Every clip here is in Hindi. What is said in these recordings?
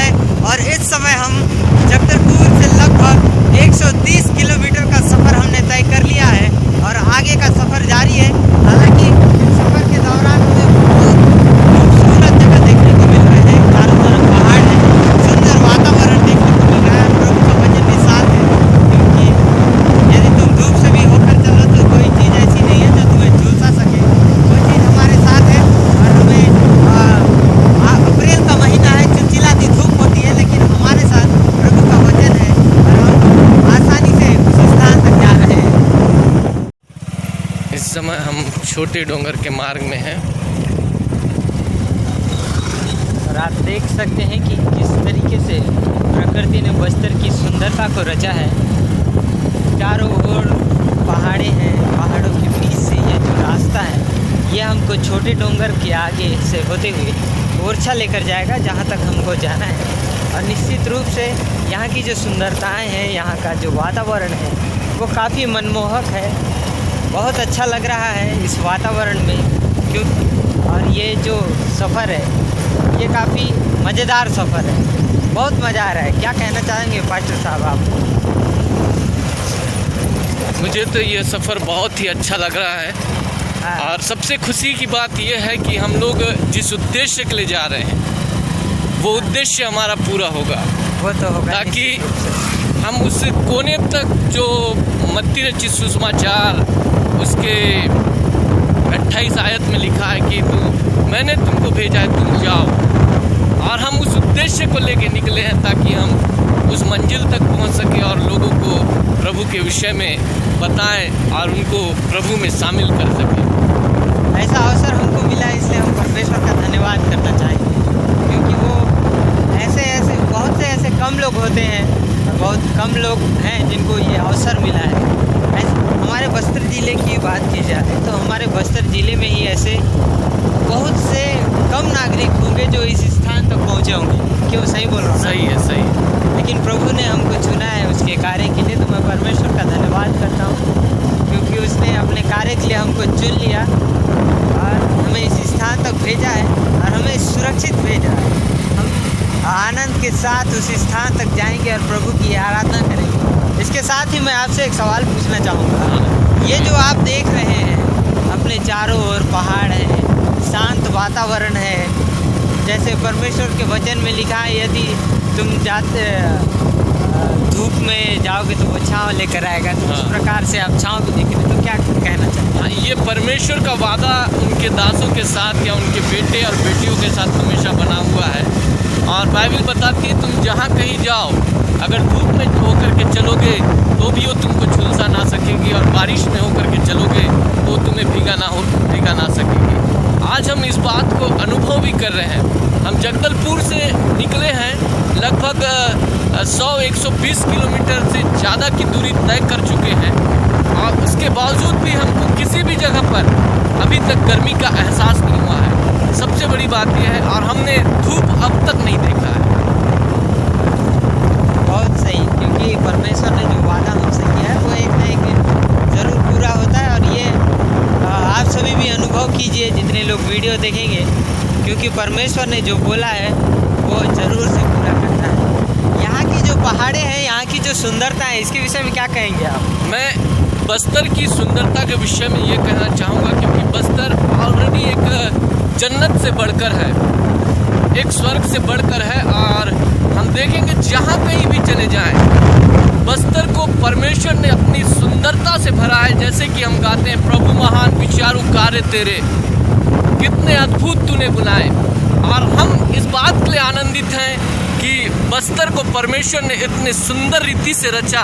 है और इस समय हम जगदलपुर से लगभग 130 किलोमीटर का सफ़र हमने तय कर लिया है और आगे का सफ़र जारी है। हालांकि इस सफ़र के दौरान हमें बहुत खूबसूरत जगह देखने को मिल रहे हैं, चारों तरफ पहाड़ है, सुंदर वातावरण देखने को मिल रहा है। प्रभु का वचन भी साथ है, क्योंकि यदि तुम धूप से भी होकर चलो तो कोई चीज़ ऐसी नहीं है जो तुम्हें झुलसा सके, वो चीज़ हमारे साथ है। और हमें अप्रैल का महीना है, चिलचिलाती धूप होती है, लेकिन हमारे साथ प्रभु का वचन है और हम आसानी से उस स्थान तक जा रहे हैं। इस समय हम छोटे डोंगर के मार्ग में हैं और आप देख सकते हैं कि किस तरीके से प्रकृति ने बस्तर की सुंदरता को रचा है। चारों ओर पहाड़े हैं, पहाड़ों के बीच से ये जो रास्ता है ये हमको छोटे डोंगर के आगे से होते हुए ओरछा लेकर जाएगा, जहाँ तक हमको जाना है। और निश्चित रूप से यहाँ की जो सुंदरताएं हैं, यहाँ का जो वातावरण है वो काफ़ी मनमोहक है। बहुत अच्छा लग रहा है इस वातावरण में, क्यों और ये जो सफ़र है ये काफ़ी मज़ेदार सफ़र है, बहुत मज़ा आ रहा है। क्या कहना चाहेंगे पास्टर साहब आप? मुझे तो ये सफ़र बहुत ही अच्छा लग रहा है और सबसे खुशी की बात यह है कि हम लोग जिस उद्देश्य के लिए जा रहे हैं वो उद्देश्य हमारा पूरा होगा। वो तो होगा, ताकि हम उस कोने तक जो मत्ती रचित सुसमाचार उसके 28 आयत में लिखा है कि मैंने तुमको भेजा है, तुम जाओ, और हम उस उद्देश्य को लेके निकले हैं ताकि हम उस मंजिल तक पहुंच सके और लोगों को प्रभु के विषय में बताएं और उनको प्रभु में शामिल कर सकें। ऐसा अवसर हमको मिला, इसलिए हम परमेश्वर का धन्यवाद करना चाहेंगे, क्योंकि वो बहुत से ऐसे कम लोग होते हैं और बहुत कम लोग हैं जिनको ये अवसर मिला है। हमारे बस्तर ज़िले की बात की जाए तो हमारे बस्तर ज़िले में ही ऐसे बहुत से कम नागरिक होंगे जो इस स्थान तक पहुँचे होंगे। क्यों, सही बोल रहा हूँ? सही है, सही है। लेकिन प्रभु ने हमको चुना है उसके कार्य के लिए, तो मैं परमेश्वर का धन्यवाद करता हूँ, क्योंकि उसने अपने कार्य के लिए हमको चुन लिया और हमें इस स्थान तक भेजा है और हमें सुरक्षित भेजा है। हम आनंद के साथ उस स्थान तक जाएंगे और प्रभु की आराधना करेंगे। इसके साथ ही मैं आपसे एक सवाल पूछना चाहूँगा। ये जो आप देख रहे हैं, अपने चारों ओर पहाड़ है, शांत वातावरण है, जैसे परमेश्वर के वचन में लिखा है, यदि तुम जाते धूप में जाओगे तो वो छाँव लेकर आएगा, तो उस प्रकार से आप छाँव भी देख रहे हैं, तो क्या कहना चाहते हैं? ये परमेश्वर का वादा उनके दासों के साथ या उनके बेटे और बेटियों के साथ हमेशा बना हुआ है। और बाइबल बताती है तुम जहाँ कहीं जाओ, अगर धूप में होकर के चलोगे तो भी वो तुमको झुलसा ना सकेगी, और बारिश में होकर के चलोगे तो तुम्हें भीगा ना सकेगी। आज हम इस बात को अनुभव भी कर रहे हैं। हम जगदलपुर से निकले हैं, लगभग 100-120 किलोमीटर से ज़्यादा की दूरी तय कर चुके हैं, और उसके बावजूद भी हमको किसी भी जगह पर अभी तक गर्मी का एहसास नहीं हुआ है। सबसे बड़ी बात यह है, और हमने धूप अब तक नहीं देखा है। बहुत सही, क्योंकि परमेश्वर ने जो वादा हमसे किया है वो एक ना एक दिन ज़रूर पूरा होता है। और ये आप सभी भी अनुभव कीजिए, जितने लोग वीडियो देखेंगे, क्योंकि परमेश्वर ने जो बोला है वो ज़रूर से पूरा करना है। यहाँ की जो पहाड़े हैं, यहाँ की जो सुंदरता है, इसके विषय में क्या कहेंगे आप? मैं बस्तर की सुंदरता के विषय में ये कहना चाहूँगा, क्योंकि बस्तर ऑलरेडी एक जन्नत से बढ़कर है, एक स्वर्ग से बढ़कर है। और हम देखेंगे जहाँ कहीं भी चले जाएं, बस्तर को परमेश्वर ने अपनी सुंदरता से भरा है। जैसे कि हम गाते हैं, प्रभु महान विचारू कार्य तेरे, कितने अद्भुत तूने बुलाए। और हम इस बात के लिए आनंदित हैं कि बस्तर को परमेश्वर ने इतने सुंदर रीति से रचा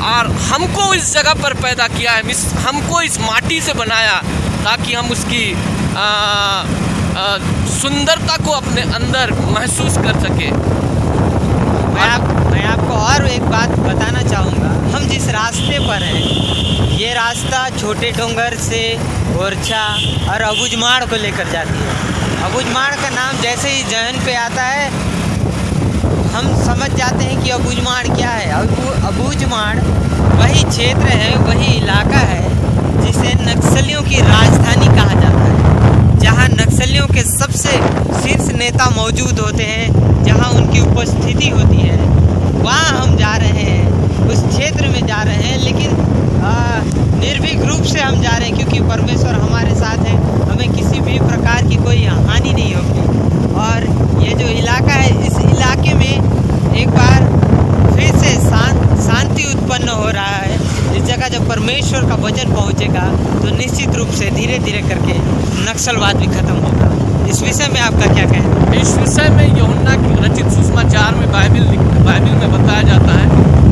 और हमको इस जगह पर पैदा किया है, हमको इस माटी से बनाया ताकि हम उसकी सुंदरता को अपने अंदर महसूस कर सके। मैं आपको और एक बात बताना चाहूँगा। हम जिस रास्ते पर हैं, ये रास्ता छोटे डोंगर से ओरछा और अबूझमाड़ को लेकर जाती है। अबूझमाड़ का नाम जैसे ही जहन पे आता है, हम समझ जाते हैं कि अबूझमाड़ क्या है। अबूझमाड़ वही क्षेत्र है, वही इलाका है जिसे नक्सलियों की राजधानी कहा जाता है, जहां नक्सलियों के सबसे शीर्ष नेता मौजूद होते हैं, जहां उनके की उपस्थिति होती है वहाँ हम जा रहे हैं, उस क्षेत्र में जा रहे हैं, लेकिन निर्भीक रूप से हम जा रहे हैं क्योंकि परमेश्वर हमारे साथ है, हमें किसी भी प्रकार की कोई हानि नहीं होगी। और ये जो इलाका है, इस इलाके में एक बार फिर से शांति उत्पन्न हो रहा है। इस जगह जब परमेश्वर का वचन पहुंचेगा तो निश्चित रूप से धीरे धीरे करके नक्सलवाद भी खत्म होगा। इस विषय में आपका क्या कहना है? इस विषय में यूहन्ना की रचित सुसमाचार में बाइबिल में बताया जाता है,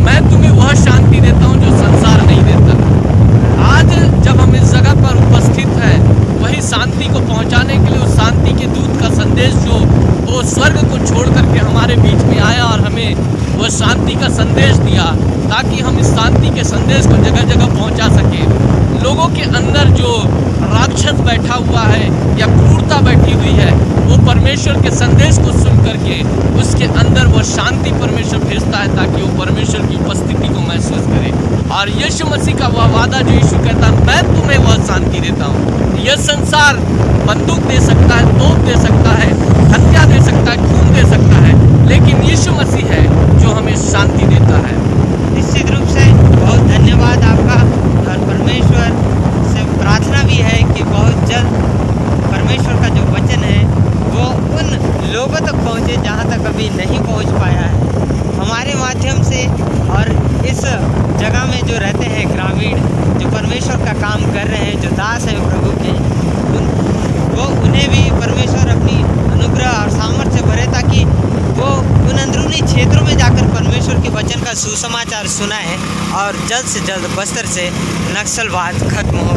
मैं तुम्हें वह शांति देता हूँ जो संसार नहीं देता। आज जब हम इस जगह पर उपस्थित हैं, वही शांति को पहुंचाने के लिए उस शांति के दूत का संदेश जो वो स्वर्ग को छोड़ करके हमारे बीच में आया और हमें वह शांति का संदेश दिया, ताकि हम इस शांति के संदेश को जगह जगह पहुंचा सकें। लोगों के अंदर जो राक्षस बैठा हुआ है या क्रूरता बैठी हुई है, वो परमेश्वर के संदेश को सुन करके उसके अंदर वो शांति परमेश्वर भेजता है, ताकि वो परमेश्वर की उपस्थिति को महसूस करे। और यीशु मसीह का वह वादा जो यीशु कहता है, मैं तुम्हें वह शांति देता हूँ। यह संसार बंदूक दे सकता है, तोप दे सकता है, हत्या दे सकता है, खून दे सकता है, लेकिन यीशु मसीह है जो हमें शांति देता है। निश्चित रूप से बहुत धन्यवाद आपका। और परमेश्वर से प्रार्थना भी है कि बहुत जल्द परमेश्वर का जो वचन है वो उन लोगों तक पहुँचे जहाँ तक अभी नहीं पहुँच पाया है, हमारे माध्यम से। और इस जगह में जो रहते हैं ग्रामीण, जो परमेश्वर का काम कर रहे हैं, जो दास हैं प्रभु के, उन्हें भी परमेश्वर अपनी अनुग्रह और सामर्थ्य भरे, ताकि वो उन अंदरूनी क्षेत्रों में जाकर परमेश्वर के वचन का सुसमाचार सुनाएं और जल्द से जल्द बस्तर से नक्सलवाद खत्म हो।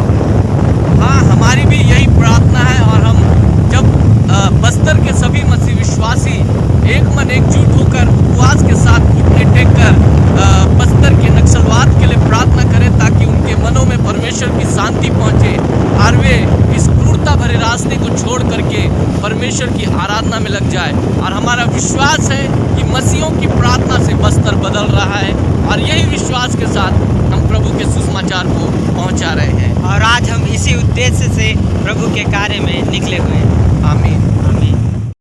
हाँ, हमारी भी यही प्रार्थना है। और हम जब बस्तर के सभी मसीह विश्वासी एक मन एकजुट होकर उपवास के साथ घुटने टेक कर बस्तर के नक्सलवाद के लिए प्रार्थना करें, ताकि उनके मनों में परमेश्वर की शांति पहुंचे और वे इस क्रूरता भरे रास्ते को छोड़ करके परमेश्वर की आराधना में लग जाए। और हमारा विश्वास है कि मसीहों की प्रार्थना से बस्तर बदल रहा है, और यही विश्वास के साथ हम प्रभु के सुसमाचार को पहुंचा रहे हैं। और आज हम इसी उद्देश्य से प्रभु के कार्य में निकले हुए हैं। आमीन। आमीन।